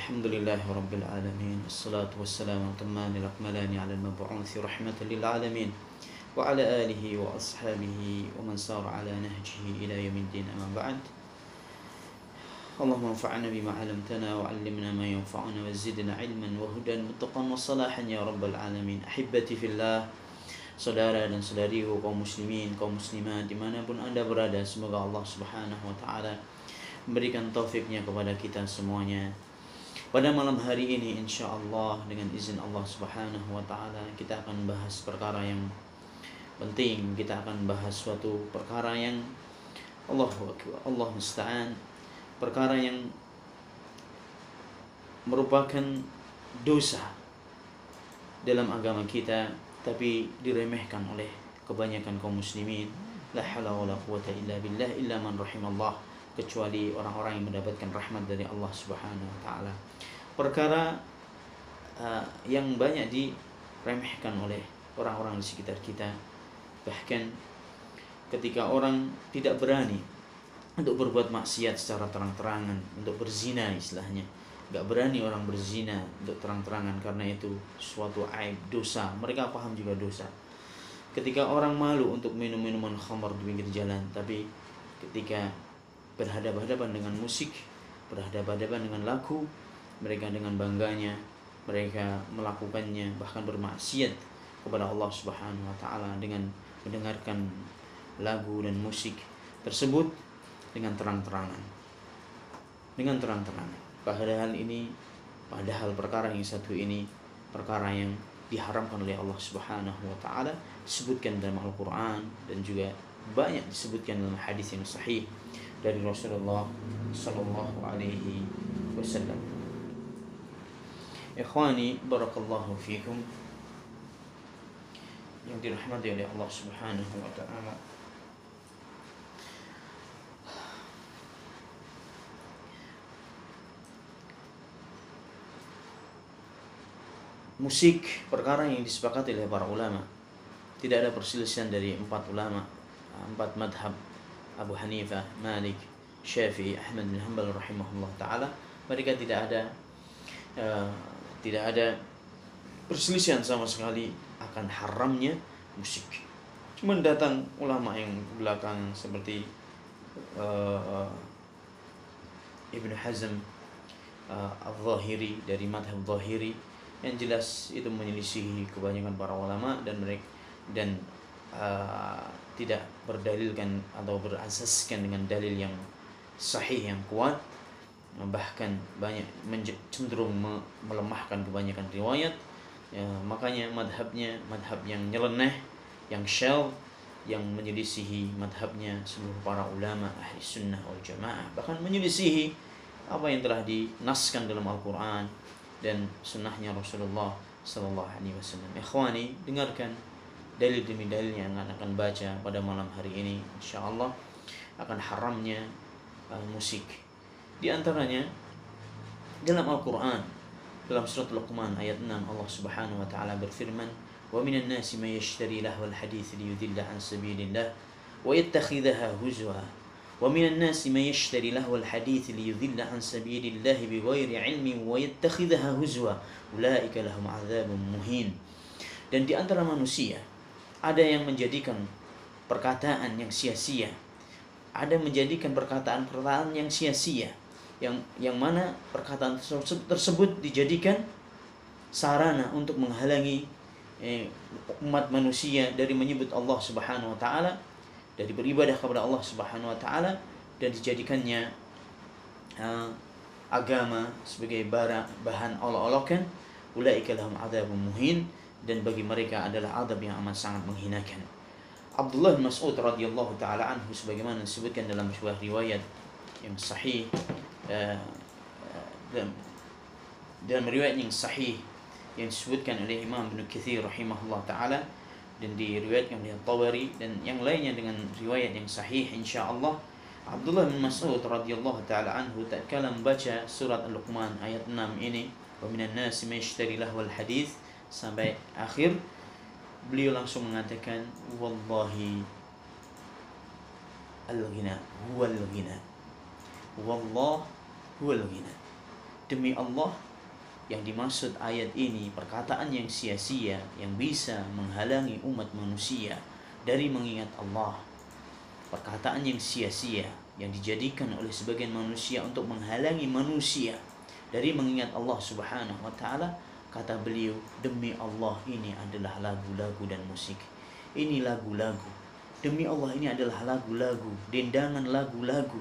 الحمد لله رب العالمين، الصلاة والسلام الأتمان الأكملان على المبعوث رحمة للعالمين وعلى آله وأصحابه ومن سار على نهجه إلى يوم الدين. أما بعد، اللهم انفعنا بما علمتنا وعلمنا ما ينفعنا وزدنا علما وهدى وتقى وصلاحا يا رب العالمين. أحبتي في الله, saudara dan saudariku kaum muslimin, kaum muslimat dimanapun anda berada, semoga Allah subhanahu wa ta'ala memberikan taufiknya kepada kita semuanya. Pada malam hari ini insyaallah dengan izin Allah subhanahu wa ta'ala kita akan bahas perkara yang penting. Kita akan bahas suatu perkara yang Allah musta'an, perkara yang merupakan dosa dalam agama kita, tapi diremehkan oleh kebanyakan kaum muslimin. La haula wala quwata illa billah illa man rahimallah, kecuali orang-orang yang mendapatkan rahmat dari Allah subhanahu wa ta'ala. Perkara yang banyak diremehkan oleh orang-orang di sekitar kita. Bahkan ketika orang tidak berani untuk berbuat maksiat secara terang-terangan, untuk berzina istilahnya, gak berani orang berzina untuk terang-terangan karena itu suatu aib, dosa. Mereka paham juga dosa. Ketika orang malu untuk minum minuman khamar di pinggir jalan, tapi ketika berhadapan-hadapan dengan musik, berhadapan-hadapan dengan lagu, mereka dengan bangganya mereka melakukannya, bahkan bermaksiat kepada Allah subhanahu wa ta'ala dengan mendengarkan lagu dan musik tersebut dengan terang-terangan. Padahal perkara yang satu ini perkara yang diharamkan oleh Allah subhanahu wa ta'ala, disebutkan dalam Al-Quran dan juga banyak disebutkan dalam hadis yang sahih dari Rasulullah sallallahu alaihi wasallam. Ikhwani barakallahu fikum yang dirahmati oleh Allah subhanahu wa ta'ala, musik perkara yang disepakati oleh para ulama. Tidak ada perselisihan dari empat madhab, Abu Hanifah, Malik, Syafi'i, Ahmad bin Hanbal rahimahullah ta'ala. Mereka tidak ada perselisihan sama sekali akan haramnya musik. Cuma datang ulama yang belakang seperti Ibnu Hazm al-Zahiri dari madhab Zahiri, yang jelas itu menyelisihi kebanyakan para ulama dan tidak berdalilkan atau berasaskan dengan dalil yang sahih yang kuat, bahkan banyak cenderung melemahkan kebanyakan riwayat. Makanya madhab yang nyeleneh, yang syadz, yang menyelisihi madhabnya seluruh para ulama ahli sunnah wal jamaah, bahkan menyelisihi apa yang telah dinaskan dalam Al-Quran dan sunnahnya Rasulullah sallallahu alaihi wasallam. Ikhwani, dengarkan dalil demi dalil yang akan baca pada malam hari ini insyaallah akan haramnya musik. Di antaranya dalam Al-Quran, dalam surat Luqman ayat 6, Allah subhanahu wa ta'ala berfirman, wa minan nasi man yashtari lahwal hadits liyudilla an sabilillah wa yattakhidhaha huzwa wa minan nasi man yashtari lahwal hadits liyudilla an sabilillah bighairi ilmin wa yattakhidhaha huzwa ulaika lahum adzabun muhin. Dan di antara manusia ada yang menjadikan perkataan yang sia-sia, ada menjadikan perkataan-perkataan yang sia-sia, yang mana perkataan tersebut dijadikan sarana untuk menghalangi umat manusia dari menyebut Allah subhanahu wa ta'ala, dari beribadah kepada Allah subhanahu wa ta'ala, dan dijadikannya agama sebagai bahan olok-olokan. Ulaika lahum adzabun muhin, dan bagi mereka adalah adab yang amat sangat menghinakan. Abdullah bin Mas'ud radhiyallahu ta'ala anhu, sebagaimana disebutkan dalam sebuah riwayat yang sahih, dalam riwayat yang sahih yang disebutkan oleh Imam Ibnu Katsir rahimahullah ta'ala, dan diriwayatkan oleh Tabari dan yang lainnya dengan riwayat yang sahih insyaallah. Abdullah bin Mas'ud radhiyallahu ta'ala anhu tatkala membaca surat Al-Luqman ayat 6 ini, wa minan nasi may yashtari lahwal hadits, sampai akhir, beliau langsung mengatakan, wallahi al-ghina huwal ghina, wallah huwal ghina. Demi Allah, yang dimaksud ayat ini perkataan yang sia-sia yang bisa menghalangi umat manusia dari mengingat Allah. Perkataan yang sia-sia yang dijadikan oleh sebagian manusia untuk menghalangi manusia dari mengingat Allah Subhanahu wa taala. Kata beliau, demi Allah ini adalah lagu-lagu dan musik. Ini lagu-lagu. Demi Allah ini adalah lagu-lagu, dendangan lagu-lagu.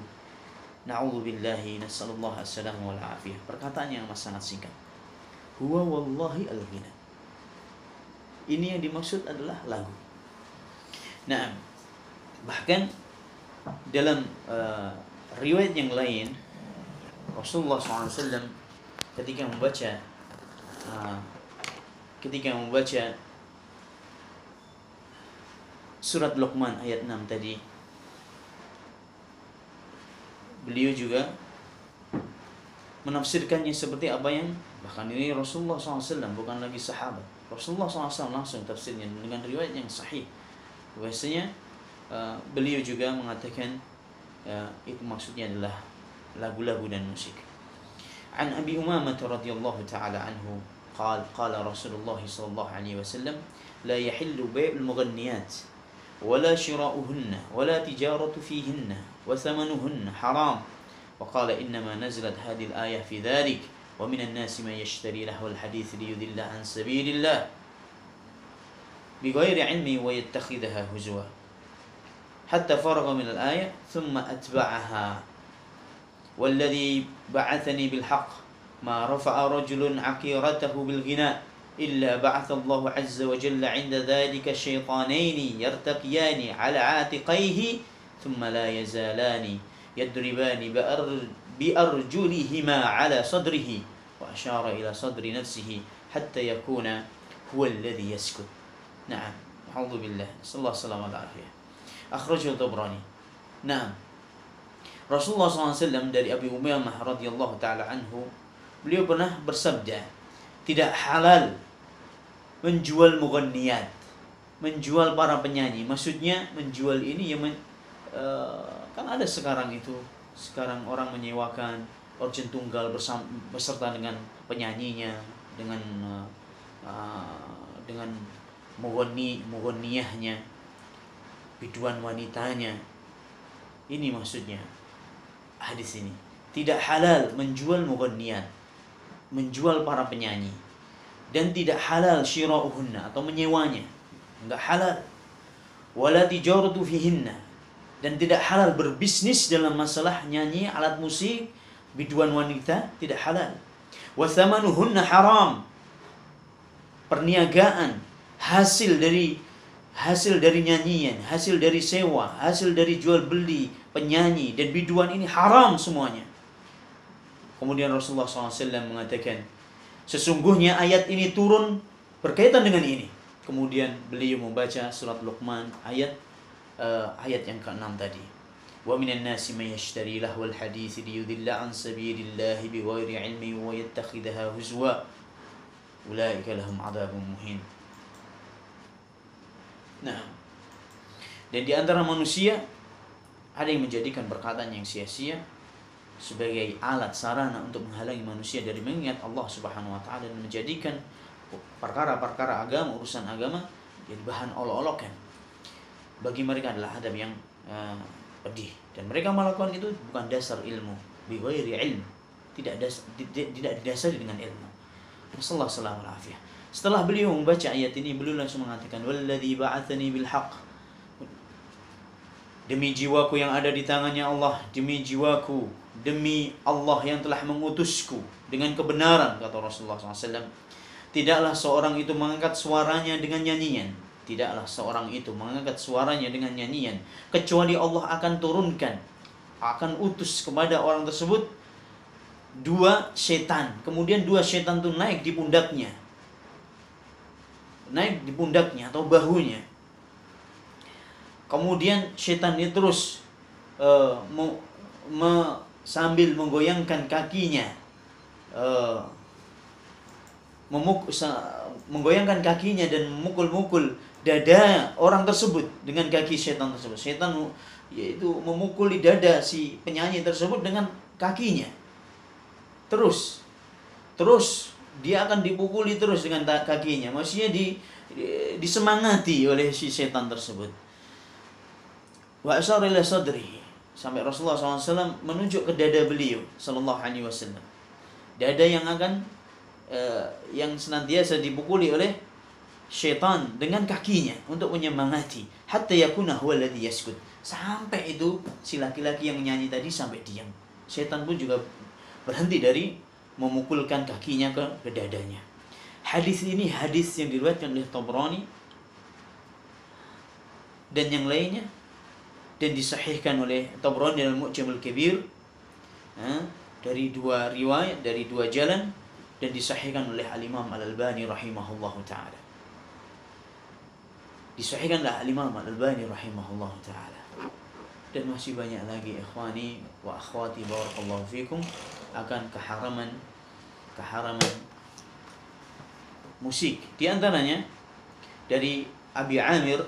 Na'udzubillahi, nasallallahu as-salamu wal afiyah. Perkataan yang sangat singkat. Huwa wallahi al-ghina. Ini yang dimaksud adalah lagu. Nah, bahkan dalam riwayat yang lain, Rasulullah SAW ketika membaca surat Luqman ayat 6 tadi, beliau juga menafsirkannya seperti apa yang, bahkan ini Rasulullah SAW, bukan lagi sahabat. Rasulullah SAW langsung tafsirnya dengan riwayat yang sahih. Biasanya beliau juga mengatakan itu maksudnya adalah lagu-lagu dan musik. An Abi Umamah radhiyallahu ta'ala anhu qala Rasulullah sallallahu alaihi wasallam la yahillu bai'ul mughanniyat wala shira'uhunna wala tijaratu fihinna wa thamanuhunna haram. وقال إنما نزلت هذه الآية في ذلك ومن الناس من يشتري لهو الحديث ليضل عن سبيل الله بغير علم ويتخذها هزوا حتى فرغ من الآية ثم أتبعها والذي بعثني بالحق ما رفع رجل عقيرته بالغناء إلا بعث الله عز وجل عند ذلك شيطانين يرتقيان على عاتقيه ثم لا يزالان يضربان بأرجلهما على صدره وأشار إلى صدر نفسه حتى يكون هو الذي يسكت. نعم، أعوذ بالله، نسأل الله السلامة والعافية. أخرجه الطبراني. نعم, Rasulullah SAW dari Abi Umamah radhiyallahu ta'ala anhu, beliau pernah bersabda, tidak halal menjual mughanniyat, menjual para penyanyi. Maksudnya menjual ini yang kan ada sekarang orang menyewakan organ tunggal beserta dengan penyanyinya, dengan mughanniyahnya, biduan wanitanya. Ini maksudnya hadis ini. Tidak halal menjual mughanniyat, menjual para penyanyi, dan tidak halal syira'uhunna atau menyewanya, enggak halal. Wala tijaratu fihinna, dan tidak halal berbisnis dalam masalah nyanyi, alat musik, biduan wanita, tidak halal. Wa thamanuhunna haram, perniagaan hasil dari nyanyian, hasil dari sewa, hasil dari jual beli penyanyi dan biduan ini haram semuanya. Kemudian Rasulullah SAW mengatakan, sesungguhnya ayat ini turun berkaitan dengan ini. Kemudian beliau membaca surat Luqman ayat yang ke-6 tadi. Wa minan nasi may yashtari lahwal hadits liyudilla an sabilillahi bighairi ilmi wa yattakhidhaha huzwa ulaika lahum adzabun muhin. Nah, dan di antara manusia ada yang menjadikan perkataan yang sia-sia sebagai alat sarana untuk menghalangi manusia dari mengingat Allah Subhanahu wa taala, dan menjadikan perkara-perkara agama, urusan agama jadi bahan olok-olokan. Bagi mereka adalah adab yang pedih, dan mereka melakukan itu bukan dasar ilmu, bighairi ilm, tidak didasari dengan ilmu. Sallallahu alaihi wasallam. Setelah beliau membaca ayat ini, beliau langsung mengatakan, walladzi ba'atsani bil haqq, demi jiwaku yang ada di tangannya Allah, demi jiwaku, demi Allah yang telah mengutusku dengan kebenaran, kata Rasulullah SAW, tidaklah seorang itu mengangkat suaranya dengan nyanyian, tidaklah seorang itu mengangkat suaranya dengan nyanyian, kecuali Allah akan turunkan, akan utus kepada orang tersebut dua setan. Kemudian dua setan itu naik di pundaknya atau bahunya. Kemudian setan itu terus sambil menggoyangkan kakinya, menggoyangkan kakinya dan memukul-mukul dada orang tersebut dengan kaki setan tersebut. Setan yaitu memukul di dada si penyanyi tersebut dengan kakinya. Terus terus dia akan dipukuli terus dengan kakinya, maksudnya disemangati oleh si setan tersebut. Wa asyara ila sadrihi, sampai Rasulullah SAW menunjuk ke dada beliau sallallahu alaihi wasallam, dada yang akan yang senantiasa dipukuli oleh syaitan dengan kakinya untuk menyemangati, hatta yakuna huwa alladhi yaskut, sampai itu si laki-laki yang nyanyi tadi sampai diam. Syaitan pun juga berhenti dari memukulkan kakinya ke dadanya. Hadis ini hadis yang diriwayatkan oleh Tabrani dan yang lainnya, dan disahihkan oleh Tabrani dalam Mu'jamul Kabir dari dua riwayat, dari dua jalan, dan disahihkan oleh Al-Imam Al-Albani rahimahullahu ta'ala. Disahihkan oleh Al-Imam Al-Albani rahimahullahu ta'ala. Dan masih banyak lagi ikhwani wa akhwati barakallahu fikum akan keharaman musik. Di antaranya dari Abi Amir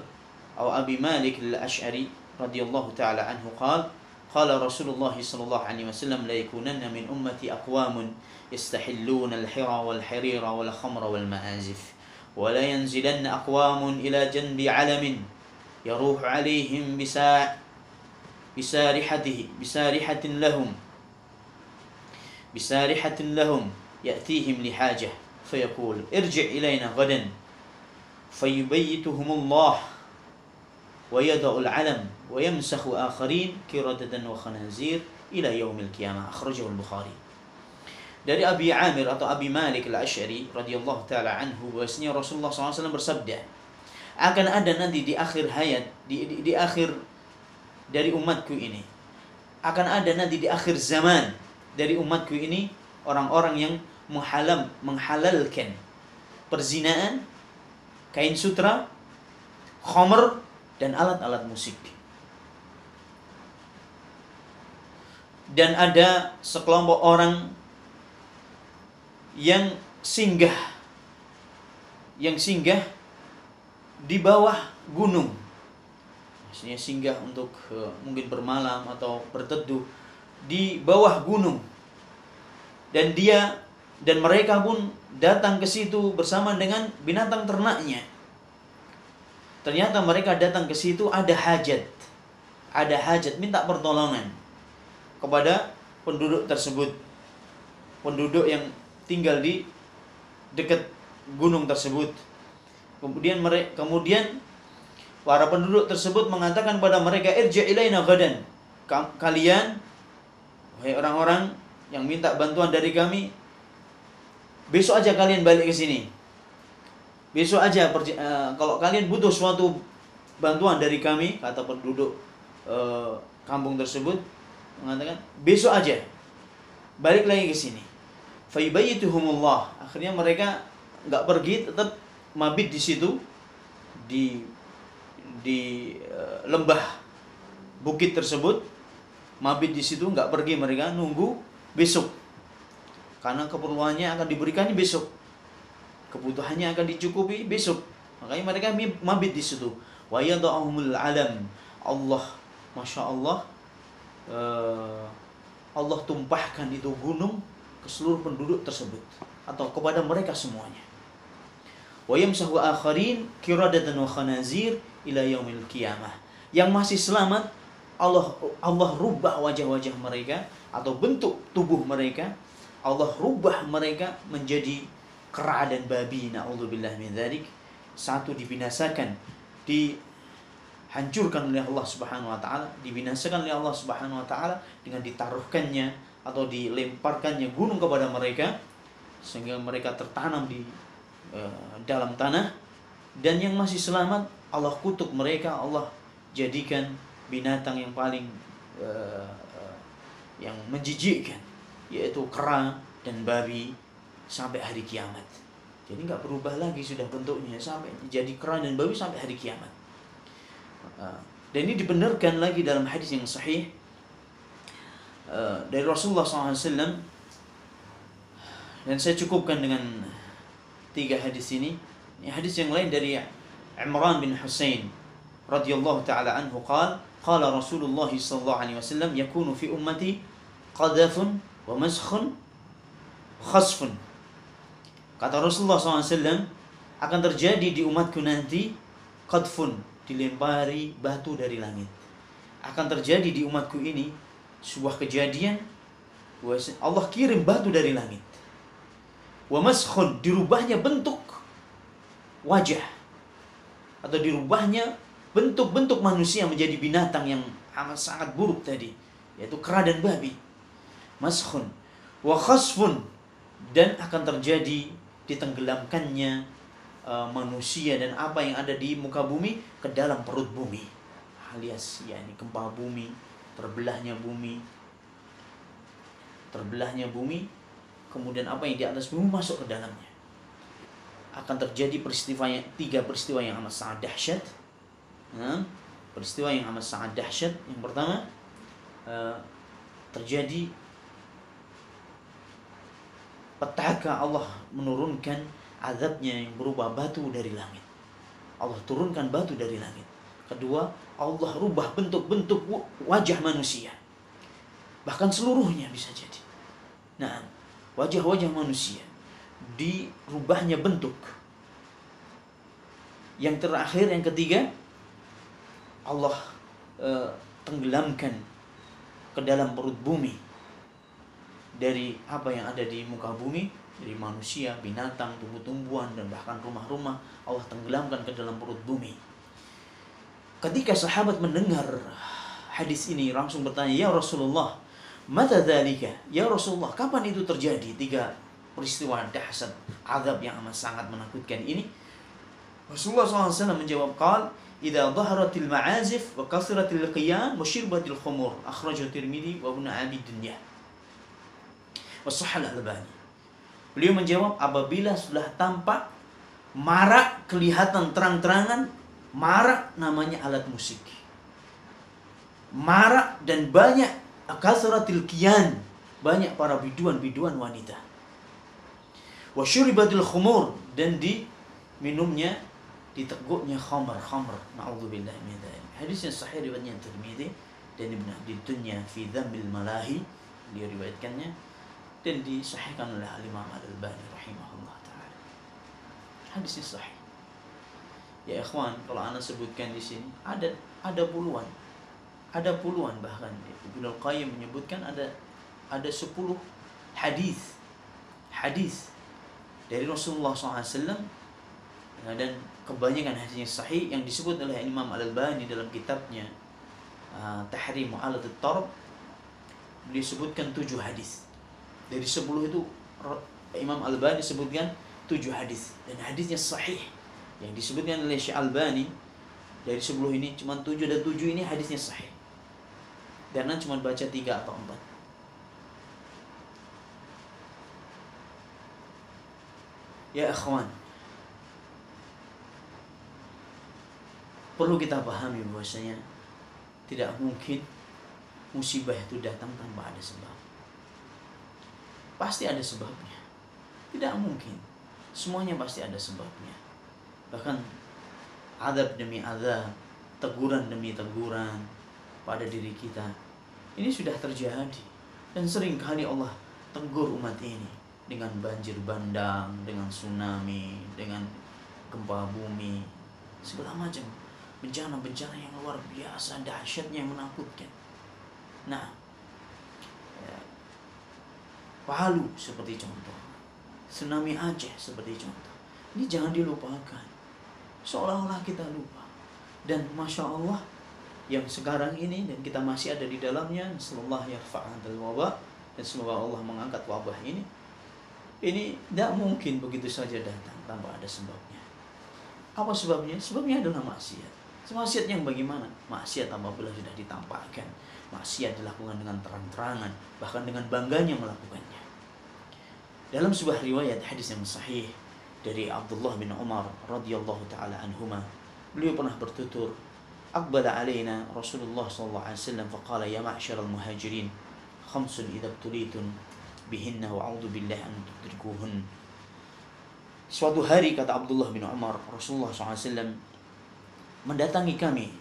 atau Abi Malik Al-Ash'ari radhiyallahu ta'ala anhu qala Rasulullah sallallahu alaihi wasallam la yakunanna min ummati aqwamun yastahilluna al-hira wal-harira wal-khamra wal-ma'azif wa la yanzilanna aqwamun ila janbi 'alamin yaruhu 'alaihim bisarihatin lahum ya'tihim lihajah fayaqul irji' ilayna ghadan fayubayyituhumullah wa yada'ul 'alam wa yamsakhu akharin kiradatan wa khanazir ila yaumil qiyamah. Akhrajahu al-Bukhari. Dari Abi Amir atau Abi Malik Al-Ash'ari radhiyallahu ta'ala anhu, bahwasanya Rasulullah SAW bersabda, akan ada nanti di akhir hayat, di akhir dari umatku ini, akan ada nanti di akhir zaman dari umatku ini orang-orang yang menghalalkan perzinaan, kain sutra, khamr, dan alat-alat musik. Dan ada sekelompok orang yang singgah di bawah gunung. Maksudnya singgah untuk mungkin bermalam atau berteduh di bawah gunung. Dan mereka pun datang ke situ bersama dengan binatang ternaknya. Ternyata mereka datang ke situ ada hajat, minta pertolongan kepada penduduk tersebut, penduduk yang tinggal di dekat gunung tersebut. Kemudian para penduduk tersebut mengatakan pada mereka, irji' ilaina ghadan, kalian wahai orang-orang yang minta bantuan dari kami, besok aja kalian balik ke sini. Besok aja kalau kalian butuh suatu bantuan dari kami, kata penduduk kampung tersebut mengatakan, besok aja balik lagi ke sini. Fayubayyituhumullah. Akhirnya mereka enggak pergi, tetap mabit di situ di lembah bukit tersebut, mabit di situ, enggak pergi mereka, nunggu besok. Karena keperluannya akan diberikannya besok, kebutuhannya akan dicukupi besok. Makanya mereka mabit di situ. Wa yada'ahumul 'alam. Allah, Masya Allah, Allah tumpahkan itu gunung ke seluruh penduduk tersebut atau kepada mereka semuanya. Wa yamsahu akharin kiradatan wa khanazir ila yaumil qiyamah. Yang masih selamat Allah rubah wajah-wajah mereka atau bentuk tubuh mereka, Allah rubah mereka menjadi kera dan babi, na'udzubillah min dzalik. Satu dibinasakan, dihancurkan oleh Allah Subhanahu wa taala, dibinasakan oleh Allah Subhanahu wa taala dengan ditaruhkannya atau dilemparkannya gunung kepada mereka sehingga mereka tertanam di dalam tanah. Dan yang masih selamat Allah kutuk mereka, Allah jadikan binatang yang paling yang menjijikkan, yaitu kera dan babi sampai hari kiamat. Jadi nggak berubah lagi sudah bentuknya, sampai jadi kera dan babi sampai hari kiamat. Dan ini dibenarkan lagi dalam hadis yang sahih dari Rasulullah SAW. Dan saya cukupkan dengan 3 hadis ini. Hadis yang lain dari Imran bin Husain radhiyallahu ta'ala anhu qala Rasulullah sallallahu alaihi wasallam yakunu fi ummati qadhafun wa maskhun khasfun Kata Rasulullah SAW, akan terjadi di umatku nanti qadfun, dilempari batu dari langit. Akan terjadi di umatku ini sebuah kejadian, Allah kirim batu dari langit. Wa maskhun, dirubahnya bentuk wajah, atau dirubahnya bentuk-bentuk manusia menjadi binatang yang amat sangat buruk tadi, yaitu kera dan babi. Maskhun wa khasfun, dan akan terjadi ditenggelamkannya manusia dan apa yang ada di muka bumi ke dalam perut bumi, alias yakni gempa bumi, terbelahnya bumi, kemudian apa yang di atas bumi masuk ke dalamnya. Akan terjadi tiga peristiwa yang amat sangat dahsyat. Peristiwa yang amat sangat dahsyat. Yang pertama, terjadi petaka Allah menurunkan azabnya yang berupa batu dari langit. Allah turunkan batu dari langit. Kedua, Allah rubah bentuk-bentuk wajah manusia, bahkan seluruhnya bisa jadi. Nah, wajah-wajah manusia dirubahnya bentuk. Yang terakhir, yang ketiga, Allah tenggelamkan ke dalam perut bumi dari apa yang ada di muka bumi, dari manusia, binatang, tumbuh-tumbuhan, dan bahkan rumah-rumah. Allah tenggelamkan ke dalam perut bumi. Ketika sahabat mendengar hadis ini, langsung bertanya, "Ya Rasulullah, mata dzalika?" Ya Rasulullah, kapan itu terjadi? Tiga peristiwa dahsyat, azab yang amat sangat menakutkan ini. Rasulullah SAW menjawab, "Qal, idza dhaharatil ma'azif wa kasratil qiyam wa shirbatil khumur." Akhrajahu Tirmidzi wa Ibnu Abi Dunya wa Sahih Al-Albani. Beliau menjawab, apabila sudah tampak, marak, kelihatan terang-terangan, marak namanya alat musik, marak dan banyak kasratil qiyam, banyak para biduan-biduan wanita. Wa syuribatil khumur, dan diminumnya, diteguknya khamr. Na'udzubillah min dzalik. Hadisnya sahih riwayatnya Tirmidzi dan Ibnu Abi Dunya fi Dzammil Malahi, dia riwayatkannya dan disahihkan oleh Imam Al-Albani rahimahullah taala. Hadisnya sahih. Ya ikhwan, kalau ana sebutkan di sini ada puluhan. Ada puluhan, bahkan Ibnu Al-Qayyim menyebutkan ada 10 hadis dari Rasulullah SAW, dan kebanyakan hadisnya sahih yang disebut oleh Imam Al-Albani dalam kitabnya Tahrim Mu'alat At-Tarb. Beliau sebutkan 7 hadis. Dari 10 itu Imam Al-Albani sebutkan 7 hadis, dan hadisnya sahih. Yang disebutkan oleh Syekh Albani dari 10 ini cuma 7, dan 7 ini hadisnya sahih. Dan cuma baca 3 atau 4. Ya ikhwan, perlu kita pahami bahwasanya tidak mungkin musibah itu datang tanpa ada sebab. Pasti ada sebabnya. Tidak mungkin. Semuanya pasti ada sebabnya. Bahkan azab demi azab, teguran demi teguran pada diri kita, ini sudah terjadi. Dan sering kali Allah tegur umat ini dengan banjir bandang, dengan tsunami, dengan gempa bumi, segala macam bencana-bencana yang luar biasa dahsyatnya, yang menakutkan. Nah, Palu seperti contoh, tsunami Aceh seperti contoh. Ini jangan dilupakan, seolah-olah kita lupa. Dan Masya Allah, yang sekarang ini dan kita masih ada di dalamnya, sallallahu yarfa'anil wabah, dan semoga Allah mengangkat wabah ini tidak mungkin begitu saja datang tanpa ada sebabnya. Apa sebabnya? Sebabnya adalah maksiat. Maksiat yang bagaimana? Maksiat apabila sudah ditampakkan, maksiat dilakukan dengan terang-terangan, bahkan dengan bangganya melakukannya. Dalam sebuah riwayat hadis yang sahih dari Abdullah bin Umar radhiyallahu taala anhuma, beliau pernah bertutur, "Aqbala alaina Rasulullah sallallahu alaihi wasallam faqala ya ma'syaral muhajirin, khamsun idza tulitun bihinna wa a'udzu billahi an tudrikuhun." Suatu hari, kata Abdullah bin Umar, Rasulullah SAW mendatangi kami,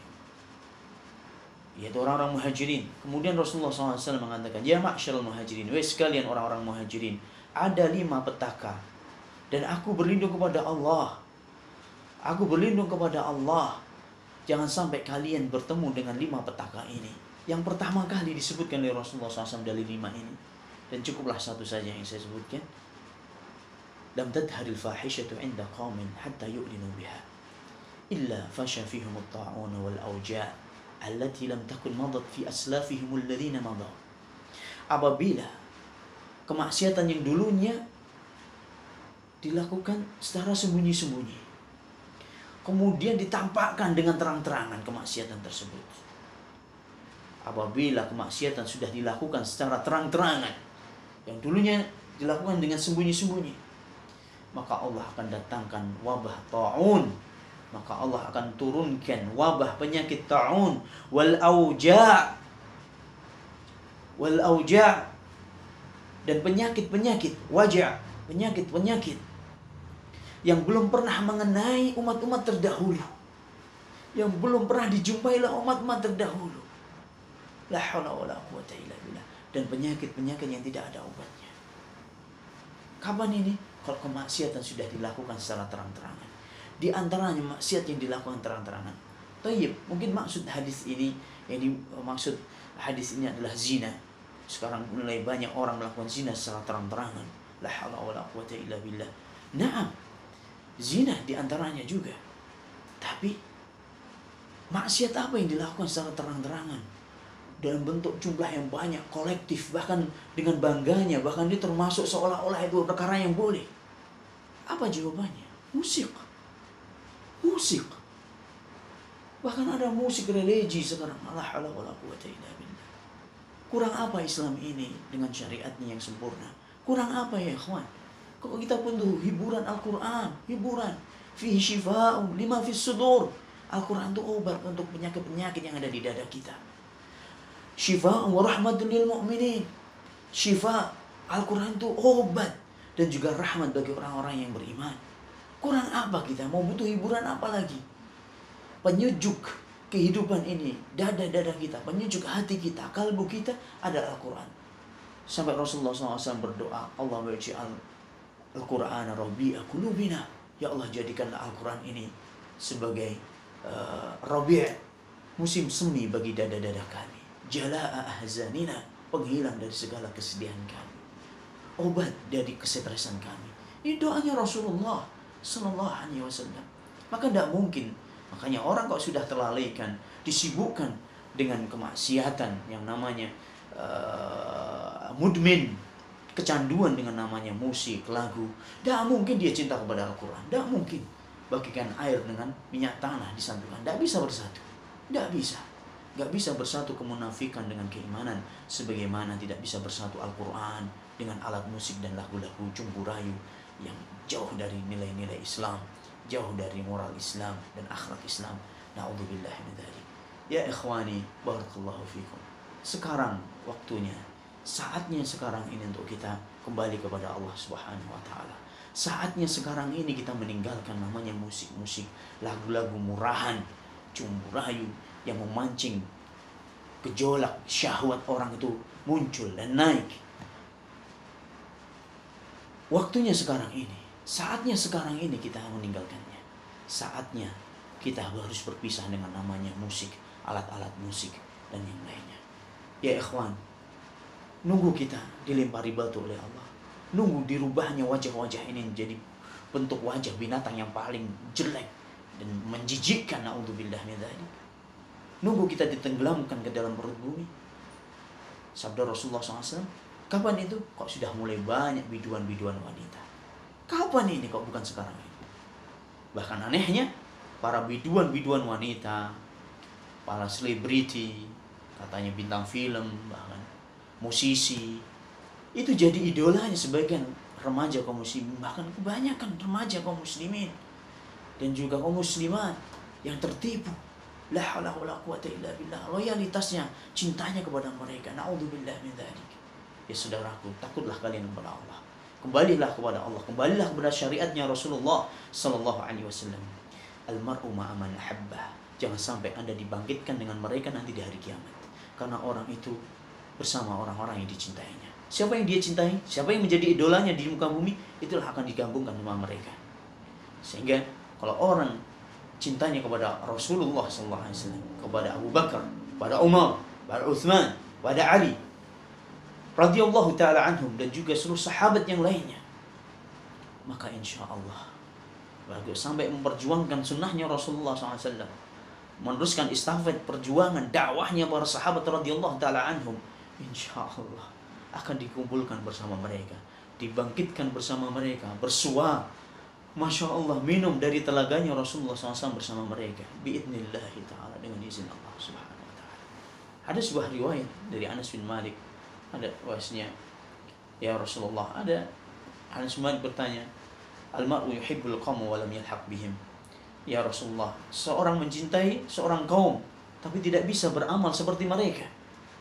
yaitu orang-orang muhajirin. Kemudian Rasulullah SAW mengatakan, "Ya ma'syaral muhajirin, wahai sekalian orang-orang muhajirin, ada 5 petaka Dan aku berlindung kepada Allah. Aku berlindung kepada Allah. Jangan sampai kalian bertemu dengan 5 petaka ini. Yang pertama kali disebutkan oleh Rasulullah SAW dari 5 ini. Dan cukuplah satu saja yang saya sebutkan. Lam tadharil fahishatu inda qaumin hatta yu'linu biha. Illa fasha fihum at-ta'un wal awja' allati lam takun madat fi aslafihim alladhina madaw. Apabila kemaksiatan yang dulunya dilakukan secara sembunyi-sembunyi, kemudian ditampakkan dengan terang-terangan kemaksiatan tersebut. Apabila kemaksiatan sudah dilakukan secara terang-terangan, yang dulunya dilakukan dengan sembunyi-sembunyi, maka Allah akan datangkan wabah ta'un. Maka Allah akan turunkan wabah penyakit ta'un wal auja' dan penyakit-penyakit wajah, penyakit-penyakit yang belum pernah mengenai umat-umat terdahulu, yang belum pernah dijumpai oleh umat-umat terdahulu. La haula wala quwata illa billah. Dan penyakit-penyakit yang tidak ada obatnya. Kapan ini? Kalau kemaksiatan sudah dilakukan secara terang-terangan. Di antaranya maksiat yang dilakukan terang-terangan. Tayyib, mungkin maksud hadis ini, yang dimaksud hadis ini adalah zina. Sekarang mulai banyak orang melakukan zina secara terang-terangan. La haula wala quwata illa billah. Naam, zina di antaranya juga. Tapi maksiat apa yang dilakukan secara terang-terangan dalam bentuk jumlah yang banyak, kolektif, bahkan dengan bangganya, bahkan dia termasuk seolah-olah itu perkara yang boleh? Apa jawabannya? Musik. Bahkan ada musik religi sekarang. La haula wala quwata illa billah. Kurang apa Islam ini dengan syariatnya yang sempurna? Kurang apa ya ikhwan? Kalau kita butuh hiburan Al-Quran, hiburan fihi syifa'un lima fis sudur. Al-Quran itu obat untuk penyakit-penyakit yang ada di dada kita. Syifa'un wa rahmatun lil mu'minin. Syifa, Al-Quran itu obat dan juga rahmat bagi orang-orang yang beriman. Kurang apa kita? Mau butuh hiburan apa lagi? Penyejuk kehidupan ini, dada-dada kita, penyejuk hati kita, kalbu kita adalah Al-Quran. Sampai Rasulullah SAW berdoa, Allah waj'al Al-Quran Rabi'a qulubina. Ya Allah, jadikanlah Al-Quran ini sebagai Rabi', musim semi bagi dada-dada kami. Jala'a ahzanina, penghilang dari segala kesedihan kami, obat dari kesetresan kami. Ini doanya Rasulullah Sallallahu Alaihi Wasallam. Maka tidak mungkin. Makanya orang kok sudah terlalaikan, disibukkan dengan kemaksiatan yang namanya mudmin, kecanduan dengan namanya musik, lagu. Tidak mungkin dia cinta kepada Al-Quran. Tidak mungkin. Bagikan air dengan minyak tanah disatukan. Tidak bisa bersatu. Tidak bisa. Tidak bisa bersatu kemunafikan dengan keimanan. Sebagaimana tidak bisa bersatu Al-Quran dengan alat musik dan lagu-lagu cumbu rayu yang jauh dari nilai-nilai Islam, jauh dari moral Islam dan akhlak Islam. Na'udzubillah min dzalik. Ya ikhwani, barakallahu fikum. Sekarang waktunya, saatnya sekarang ini untuk kita kembali kepada Allah Subhanahu wa taala. Saatnya sekarang ini kita meninggalkan namanya musik-musik, lagu-lagu murahan, cumbu rayu yang memancing gejolak syahwat orang itu muncul dan naik. Waktunya sekarang ini, saatnya sekarang ini kita meninggalkannya. Saatnya kita harus berpisah dengan namanya musik, alat-alat musik dan yang lainnya. Ya ikhwan, nunggu kita dilempari batu oleh Allah. Nunggu dirubahnya wajah-wajah ini menjadi bentuk wajah binatang yang paling jelek dan menjijikkan. Na'udzubillah min dzalik. Nunggu kita ditenggelamkan ke dalam perut bumi. Sabda Rasulullah SAW, kapan itu? Kok sudah mulai banyak biduan-biduan wanita? Kapan ini kok bukan sekarang ini? Bahkan anehnya, para biduan-biduan wanita, para selebriti, katanya bintang film, bahkan musisi, itu jadi idolanya sebagian remaja kaum muslimin, bahkan kebanyakan remaja kaum muslimin dan juga kaum muslimat yang tertipu. La haula wala quwata illa billah. Loyalitasnya, cintanya kepada mereka. Na'udzubillah min dzalik. Ya saudaraku, takutlah kalian kepada Allah. Kembalilah kepada Allah, kembalilah kepada syariatnya Rasulullah sallallahu alaihi wasallam. Al-mar'u ma'a man ahabba. Jangan sampai Anda dibangkitkan dengan mereka nanti di hari kiamat. Karena orang itu bersama orang-orang yang dicintainya. Siapa yang dia cintai, siapa yang menjadi idolanya di muka bumi, itulah akan digabungkan sama mereka. Sehingga kalau orang cintanya kepada Rasulullah SAW, kepada Abu Bakar, kepada Umar, kepada Uthman, kepada Ali radhiyallahu taala anhum, dan juga seluruh sahabat yang lainnya, maka insya Allah sampai memperjuangkan sunnahnya Rasulullah SAW, meneruskan estafet perjuangan dakwahnya para sahabat radhiyallahu taala anhum, insya Allah akan dikumpulkan bersama mereka, dibangkitkan bersama mereka, bersua, Masya Allah, minum dari telaganya Rasulullah SAW bersama mereka, biidnillahi ta'ala, dengan izin Allah Subhanahu wa ta'ala. Ada sebuah riwayat dari Anas bin Malik, ada wasnya, ya Rasulullah, ada Anas bin Malik bertanya, al-mar'u yuhibbul qawma wa lam yalhaq bihim. Ya Rasulullah, seorang mencintai seorang kaum tapi tidak bisa beramal seperti mereka.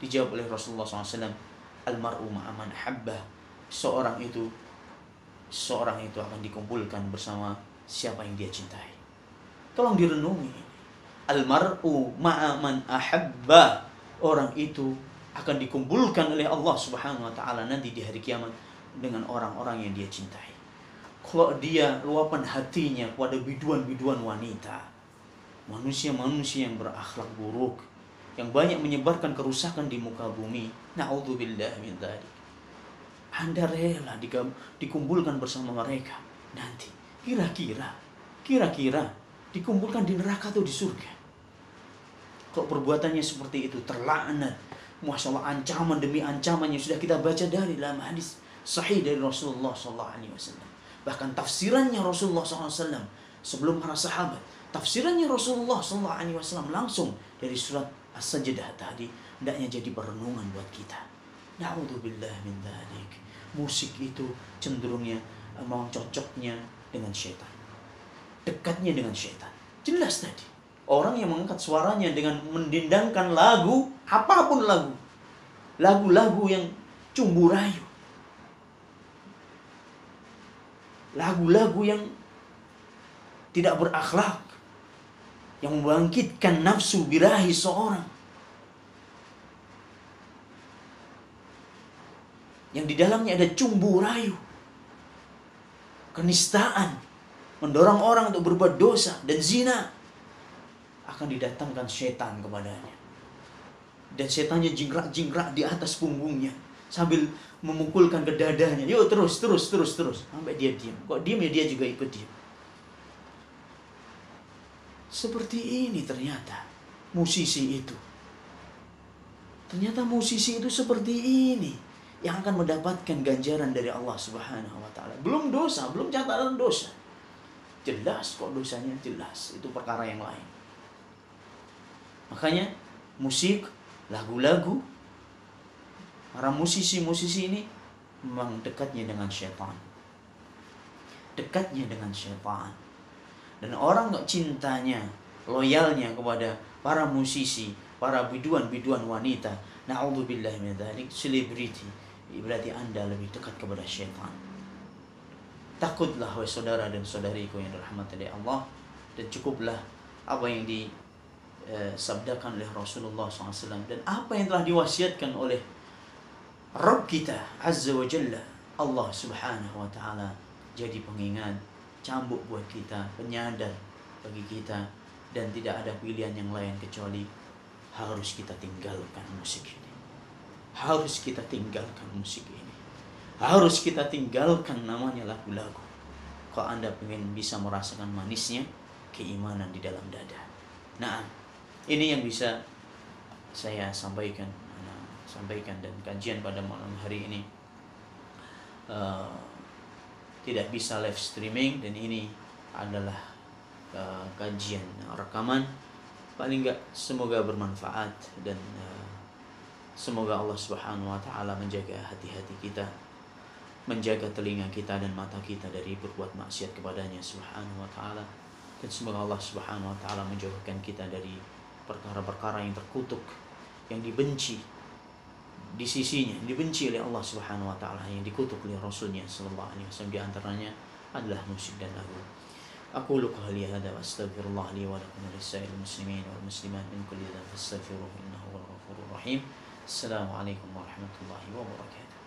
Dijawab oleh Rasulullah SAW, al-mar'u ma'aman habbah. Seorang itu akan dikumpulkan bersama siapa yang dia cintai. Tolong direnungi. Al-mar'u ma'aman ahabba. Orang itu akan dikumpulkan oleh Allah Subhanahu wa ta'ala nanti di hari kiamat dengan orang-orang yang dia cintai. Kalau dia luapan hatinya pada biduan-biduan wanita, manusia-manusia yang berakhlak buruk, yang banyak menyebarkan kerusakan di muka bumi, na'udzubillah min dzalik, Anda rela dikumpulkan bersama mereka nanti, kira-kira dikumpulkan di neraka atau di surga? Kalau perbuatannya seperti itu, terlaknat. Masya Allah, ancaman demi ancaman yang sudah kita baca dari dalam hadis sahih dari Rasulullah SAW. Bahkan tafsirannya Rasulullah SAW sebelum para sahabat, tafsirannya Rasulullah SAW langsung dari surat As-Sajdah tadi, hendaknya jadi perenungan buat kita. Na'udzubillah min dzalik. Musik itu cenderungnya mau cocoknya dengan syaitan, dekatnya dengan syaitan. Jelas tadi, orang yang mengangkat suaranya dengan mendendangkan lagu, apapun lagu-lagu yang cumbu rayu, lagu-lagu yang tidak berakhlak, yang membangkitkan nafsu birahi seorang, yang di dalamnya ada cumbu rayu, kenistaan, mendorong orang untuk berbuat dosa dan zina, akan didatangkan setan kepadanya. Dan setannya jingkrak-jingkrak di atas punggungnya sambil memukulkan ke dadanya. Yuk terus sampai dia diam. Kok diam ya, dia juga ikut diam. Seperti ini ternyata musisi itu. Ternyata musisi itu seperti ini yang akan mendapatkan ganjaran dari Allah Subhanahu wa ta'ala. Belum dosa, belum catatan dosa. Jelas kok dosanya, jelas. Itu perkara yang lain. Makanya musik, lagu-lagu, para musisi-musisi ini memang dekatnya dengan syaitan. Dekatnya dengan syaitan. Dan orang cintanya, loyalnya kepada para musisi, para biduan-biduan wanita, na'udzubillah min dzalik, selebriti, berarti Anda lebih dekat kepada syaitan. Takutlah wahai saudara dan saudariku yang dirahmati oleh Allah, dan cukuplah apa yang disabdakan oleh Rasulullah SAW dan apa yang telah diwasiatkan oleh Rabb kita Azza wa Jalla, Allah Subhanahu wa ta'ala, jadi pengingat, cambuk buat kita, penyadar bagi kita, dan tidak ada pilihan yang lain kecuali harus kita tinggalkan musik ini. Harus kita tinggalkan musik ini. Harus kita tinggalkan namanya lagu-lagu. Kalau Anda ingin bisa merasakan manisnya keimanan di dalam dada. Nah, ini yang bisa saya sampaikan dan kajian pada malam hari ini tidak bisa live streaming, dan ini adalah kajian rekaman. Paling enggak semoga bermanfaat, dan semoga Allah Subhanahu wa ta'ala menjaga hati-hati kita, menjaga telinga kita dan mata kita dari berbuat maksiat kepadanya Subhanahu wa ta'ala, dan semoga Allah Subhanahu wa ta'ala menjauhkan kita dari perkara-perkara yang terkutuk, yang dibenci di sisinya, dibenci oleh Allah Subhanahu wa ta'ala, yang dikutuk oleh Rasulnya sallallahu alaihi wasallam. Di antaranya adalah musik dan lagu. Aqulu qawli hadza wa astaghfirullah li wa lakum wa lisa'iril muslimin wal muslimat min kulli dhanbin fastaghfiruhu innahu huwal ghafurur rahim. Assalamualaikum warahmatullahi wabarakatuh.